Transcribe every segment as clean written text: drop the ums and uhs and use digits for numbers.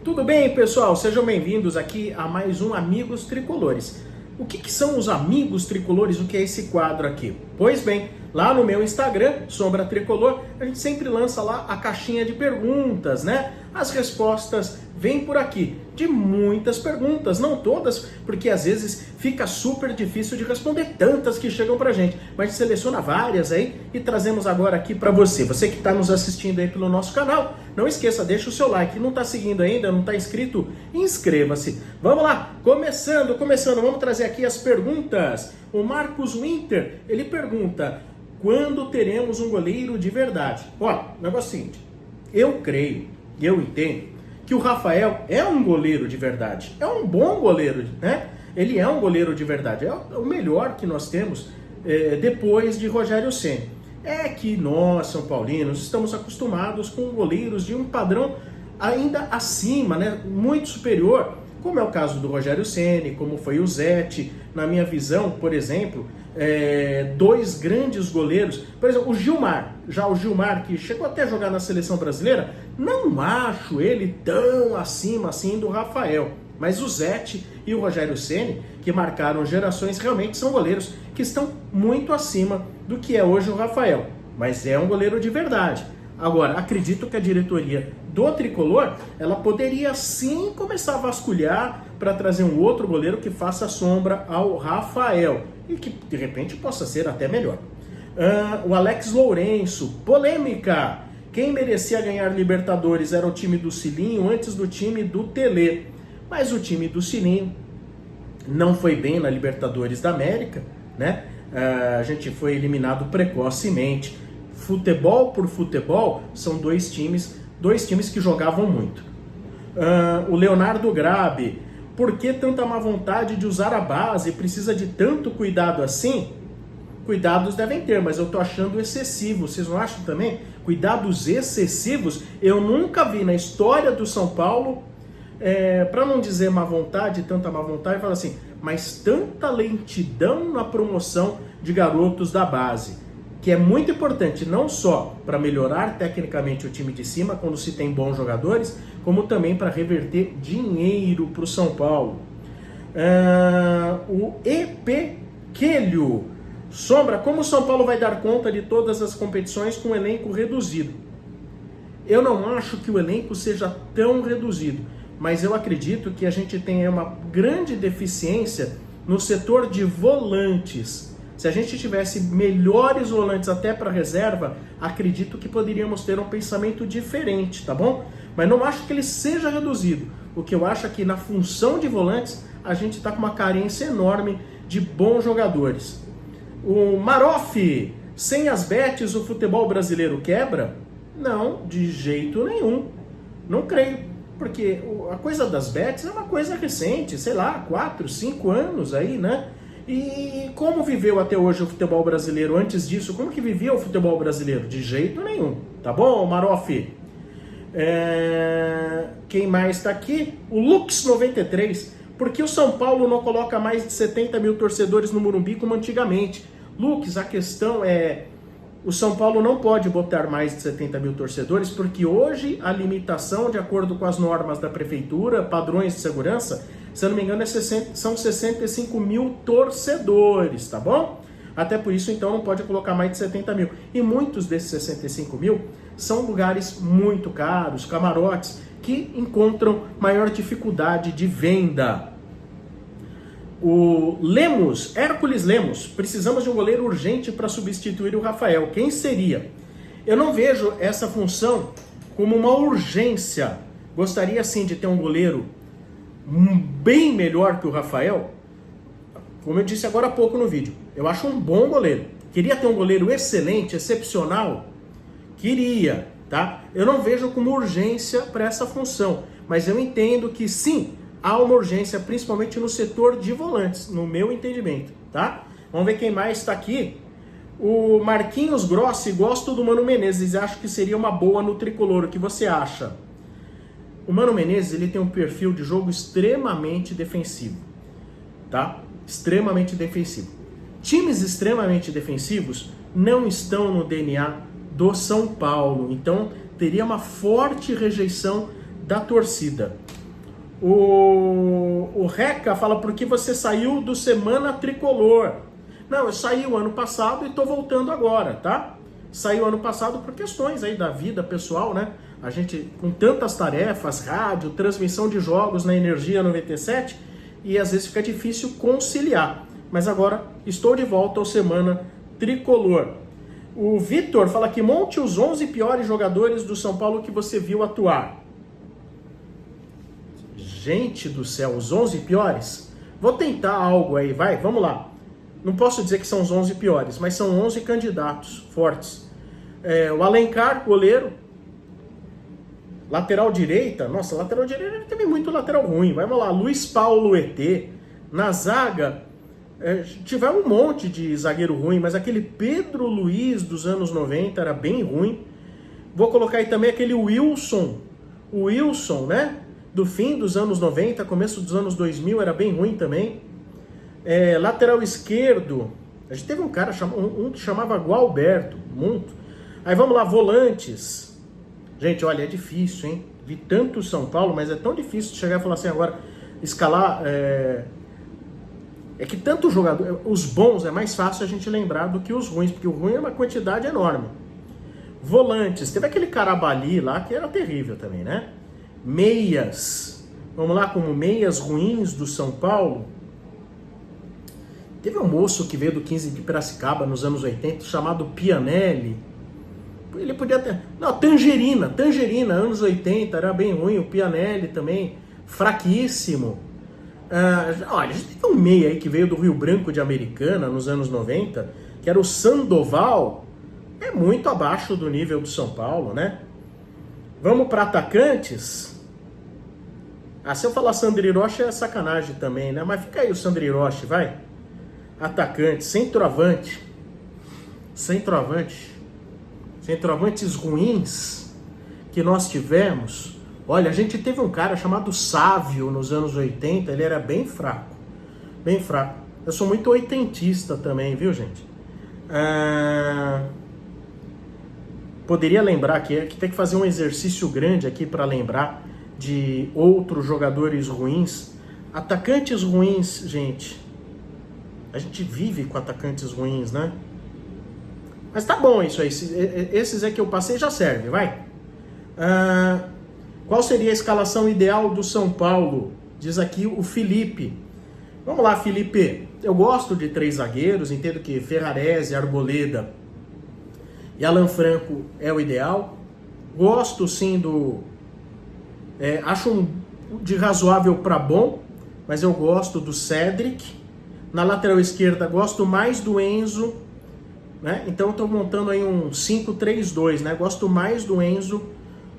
Tudo bem, pessoal? Sejam bem-vindos aqui a mais um Amigos Tricolores. O que são os Amigos Tricolores? O que é esse quadro aqui? Pois bem, lá no meu Instagram, Sombra Tricolor, a gente sempre lança lá a caixinha de perguntas, né? As respostas vêm por aqui, de muitas perguntas, não todas, porque às vezes fica super difícil de responder tantas que chegam pra gente, mas a gente seleciona várias aí e trazemos agora aqui pra você. Você que está nos assistindo aí pelo nosso canal, não esqueça, deixa o seu like. Não está seguindo ainda, não está inscrito, inscreva-se. Vamos lá, começando, vamos trazer aqui as perguntas. O Marcos Winter, ele pergunta: quando teremos um goleiro de verdade? Olha, o negócio é o seguinte, eu creio, eu entendo que o Rafael é um goleiro de verdade, é um bom goleiro, né? Ele é um goleiro de verdade, é o melhor que nós temos depois de Rogério Ceni. É que nós, São Paulinos, estamos acostumados com goleiros de um padrão ainda acima, né? Muito superior, como é o caso do Rogério Ceni, como foi o Zete. Na minha visão, por exemplo, dois grandes goleiros, por exemplo, o Gilmar, que chegou até a jogar na seleção brasileira, não acho ele tão acima assim do Rafael, mas o Zete e o Rogério Ceni, que marcaram gerações, realmente são goleiros que estão muito acima do que é hoje o Rafael, mas é um goleiro de verdade. Agora, acredito que a diretoria do Tricolor, ela poderia sim começar a vasculhar para trazer um outro goleiro que faça sombra ao Rafael e que de repente possa ser até melhor. O Alex Lourenço, polêmica: quem merecia ganhar Libertadores era o time do Cilinho antes do time do Telê, mas o time do Cilinho não foi bem na Libertadores da América, né? A gente foi eliminado precocemente. Futebol por futebol, são dois times que jogavam muito. O Leonardo Grabe: por que tanta má vontade de usar a base? Precisa de tanto cuidado assim? Cuidados devem ter, mas eu tô achando excessivo. Vocês não acham também? Cuidados excessivos? Eu nunca vi na história do São Paulo, para não dizer má vontade, tanta má vontade, fala assim, mas tanta lentidão na promoção de garotos da base, que é muito importante não só para melhorar tecnicamente o time de cima, quando se tem bons jogadores, como também para reverter dinheiro para o São Paulo. O EP Quelho: Sombra, como o São Paulo vai dar conta de todas as competições com um elenco reduzido? Eu não acho que o elenco seja tão reduzido, mas eu acredito que a gente tenha uma grande deficiência no setor de volantes. Se a gente tivesse melhores volantes até para reserva, acredito que poderíamos ter um pensamento diferente, tá bom? Mas não acho que ele seja reduzido. O que eu acho é que na função de volantes, a gente está com uma carência enorme de bons jogadores. O Maroff: sem as bets o futebol brasileiro quebra? Não, de jeito nenhum. Não creio, porque a coisa das bets é uma coisa recente, sei lá, 4, 5 anos aí, né? E como viveu até hoje o futebol brasileiro antes disso? Como que vivia o futebol brasileiro? De jeito nenhum. Tá bom, Maroff? Quem mais está aqui? O Lux93. Por que o São Paulo não coloca mais de 70 mil torcedores no Morumbi como antigamente? Lux, a questão é: o São Paulo não pode botar mais de 70 mil torcedores, porque hoje a limitação, de acordo com as normas da prefeitura, padrões de segurança, se eu não me engano, são 65 mil torcedores, tá bom? Até por isso, então, não pode colocar mais de 70 mil. E muitos desses 65 mil são lugares muito caros, camarotes, que encontram maior dificuldade de venda. O Lemos, Hércules Lemos: precisamos de um goleiro urgente para substituir o Rafael. Quem seria? Eu não vejo essa função como uma urgência. Gostaria sim de ter um goleiro bem melhor que o Rafael. Como eu disse agora há pouco no vídeo, eu acho um bom goleiro. Queria ter um goleiro excelente, excepcional? Queria, tá? Eu não vejo como urgência para essa função, mas eu entendo que sim, há uma urgência, principalmente no setor de volantes, no meu entendimento, tá? Vamos ver quem mais está aqui. O Marquinhos Grossi: gosto do Mano Menezes, acho que seria uma boa no Tricolor. O que você acha? O Mano Menezes, ele tem um perfil de jogo extremamente defensivo, tá? Extremamente defensivo. Times extremamente defensivos não estão no DNA do São Paulo, então teria uma forte rejeição da torcida. O Reca fala, por que você saiu do Semana Tricolor? Não, eu saí o ano passado e tô voltando agora, tá? Saí o ano passado por questões aí da vida pessoal, né? A gente com tantas tarefas, rádio, transmissão de jogos na Energia 97, e às vezes fica difícil conciliar. Mas agora estou de volta ao Semana Tricolor. O Vitor fala que monte os 11 piores jogadores do São Paulo que você viu atuar. Gente do céu, os 11 piores? Vou tentar algo aí, vai, vamos lá. Não posso dizer que são os 11 piores, mas são 11 candidatos fortes. O Alencar, goleiro. Lateral direita, nossa, lateral direita ele teve muito lateral ruim. Vamos lá, Luiz Paulo ET. Na zaga, tiver um monte de zagueiro ruim, mas aquele Pedro Luiz dos anos 90 era bem ruim. Vou colocar aí também aquele Wilson. O Wilson, né? Do fim dos anos 90, começo dos anos 2000, era bem ruim também. Lateral esquerdo, a gente teve um cara, um que chamava Gualberto, muito. Aí vamos lá, volantes. Gente, olha, é difícil, hein? Vi tanto São Paulo, mas é tão difícil de chegar e falar assim agora, escalar... É que tanto jogador, os bons é mais fácil a gente lembrar do que os ruins, porque o ruim é uma quantidade enorme. Volantes, teve aquele Carabali lá que era terrível também, né? Meias, vamos lá, como meias ruins do São Paulo. Teve um moço que veio do 15 de Piracicaba nos anos 80, chamado Pianelli. Ele podia ter... Não, Tangerina, anos 80, era bem ruim. O Pianelli também, fraquíssimo. Olha, a gente tem um meia aí que veio do Rio Branco de Americana nos anos 90, que era o Sandoval. É muito abaixo do nível do São Paulo, né? Vamos para atacantes. Se eu falar Sandro Hiroshi é sacanagem também, né? Mas fica aí o Sandro Hiroshi, vai. Atacante, centroavante. Centroavantes ruins que nós tivemos. Olha, a gente teve um cara chamado Sávio nos anos 80, ele era bem fraco. Bem fraco. Eu sou muito oitentista também, viu, gente? Poderia lembrar que tem que fazer um exercício grande aqui para lembrar de outros jogadores ruins. Atacantes ruins, gente. A gente vive com atacantes ruins, né? Mas tá bom isso aí. Esses é que eu passei já serve, vai. Qual seria a escalação ideal do São Paulo? Diz aqui o Felipe. Vamos lá, Felipe. Eu gosto de 3 zagueiros, entendo que Ferrarese, Arboleda e Alan Franco é o ideal. Gosto sim acho de razoável para bom, mas eu gosto do Cedric. Na lateral esquerda gosto mais do Enzo, né? Então estou montando aí um 5-3-2, né? Gosto mais do Enzo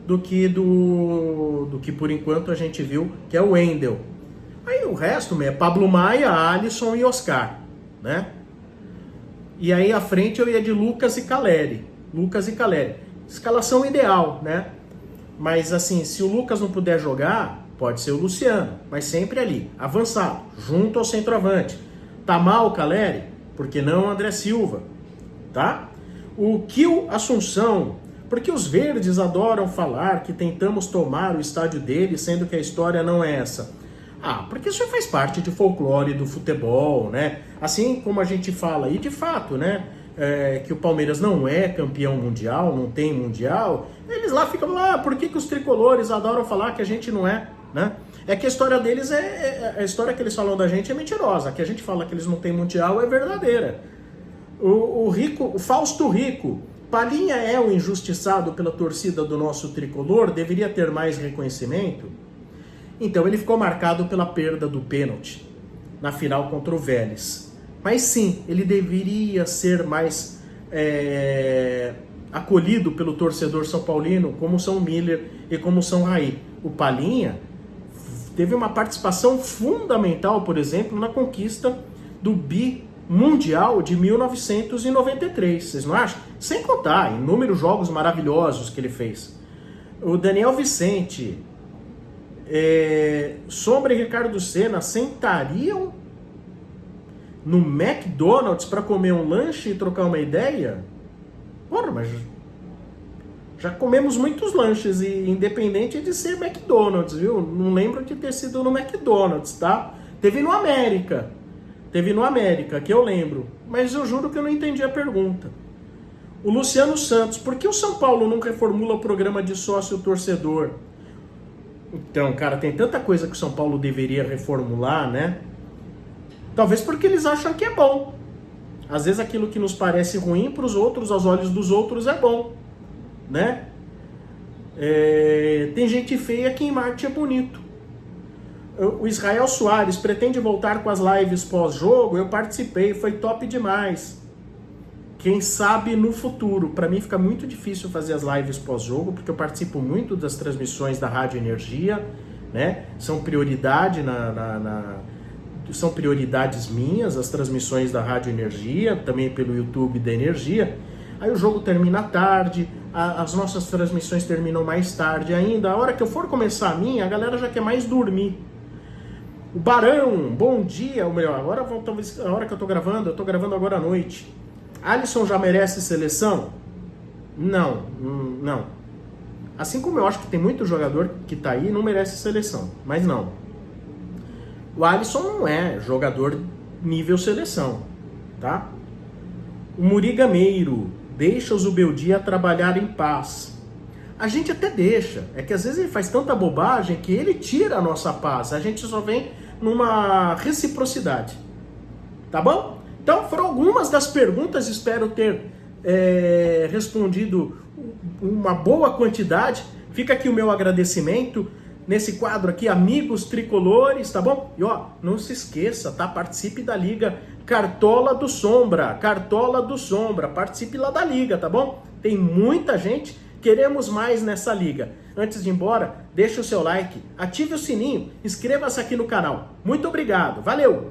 do que por enquanto a gente viu, que é o Wendel. Aí o resto é Pablo Maia, Alisson e Oscar, né? E aí à frente eu ia de Lucas e Caleri. Escalação ideal, né? Mas assim, se o Lucas não puder jogar, pode ser o Luciano, mas sempre ali, avançado, junto ao centroavante. Tá mal o Caleri? Por que não o André Silva? Tá? O Kio Assunção, porque os verdes adoram falar que tentamos tomar o estádio deles, sendo que a história não é essa. Porque isso faz parte de folclore do futebol, né? Assim como a gente fala, e de fato, né? Que o Palmeiras não é campeão mundial, não tem mundial, eles lá ficam lá, por que os tricolores adoram falar que a gente não é, né? É que a história deles a história que eles falam da gente é mentirosa, a que a gente fala que eles não têm mundial é verdadeira. O Fausto Rico, Palhinha é o injustiçado pela torcida do nosso tricolor, deveria ter mais reconhecimento. Então ele ficou marcado pela perda do pênalti na final contra o Vélez. Mas sim, ele deveria ser mais acolhido pelo torcedor são paulino, como São Miller e como São Raí. O Palhinha teve uma participação fundamental, por exemplo, na conquista do Mundial de 1993, vocês não acham? Sem contar inúmeros jogos maravilhosos que ele fez. O Daniel Vicente, Sombra e Ricardo Senna sentariam no McDonald's para comer um lanche e trocar uma ideia? Porra, mas Já comemos muitos lanches, e independente de ser McDonald's, viu? Não lembro de ter sido no McDonald's, tá? Teve no América, que eu lembro. Mas eu juro que eu não entendi a pergunta. O Luciano Santos, por que o São Paulo não reformula o programa de sócio-torcedor? Então, cara, tem tanta coisa que o São Paulo deveria reformular, né? Talvez porque eles acham que é bom. Às vezes aquilo que nos parece ruim para os outros, aos olhos dos outros, é bom, né? Tem gente feia que em Marte é bonito. O Israel Soares pretende voltar com as lives pós-jogo. Eu participei, foi top demais. Quem sabe no futuro. Para mim fica muito difícil fazer as lives pós-jogo, porque eu participo muito das transmissões da Rádio Energia, né? São prioridade são prioridades minhas, as transmissões da Rádio Energia, também pelo YouTube da Energia. Aí o jogo termina tarde, as nossas transmissões terminam mais tarde ainda. A hora que eu for começar a minha, a galera já quer mais dormir. O Barão, bom dia, ou melhor, agora talvez a hora que eu tô gravando agora à noite. Alisson já merece seleção? Não. Assim como eu acho que tem muito jogador que tá aí não merece seleção, mas não. O Alisson não é jogador nível seleção, tá? O Muriga Meiro, deixa o Zubeldia trabalhar em paz. A gente até deixa, é que às vezes ele faz tanta bobagem que ele tira a nossa paz, a gente só vem numa reciprocidade, tá bom? Então foram algumas das perguntas, espero ter respondido uma boa quantidade. Fica aqui o meu agradecimento nesse quadro aqui, Amigos Tricolores, tá bom? E ó, não se esqueça, tá? Participe da Liga Cartola do Sombra, participe lá da Liga, tá bom? Tem muita gente, queremos mais nessa Liga. Antes de ir embora, deixe o seu like, ative o sininho, inscreva-se aqui no canal. Muito obrigado, valeu!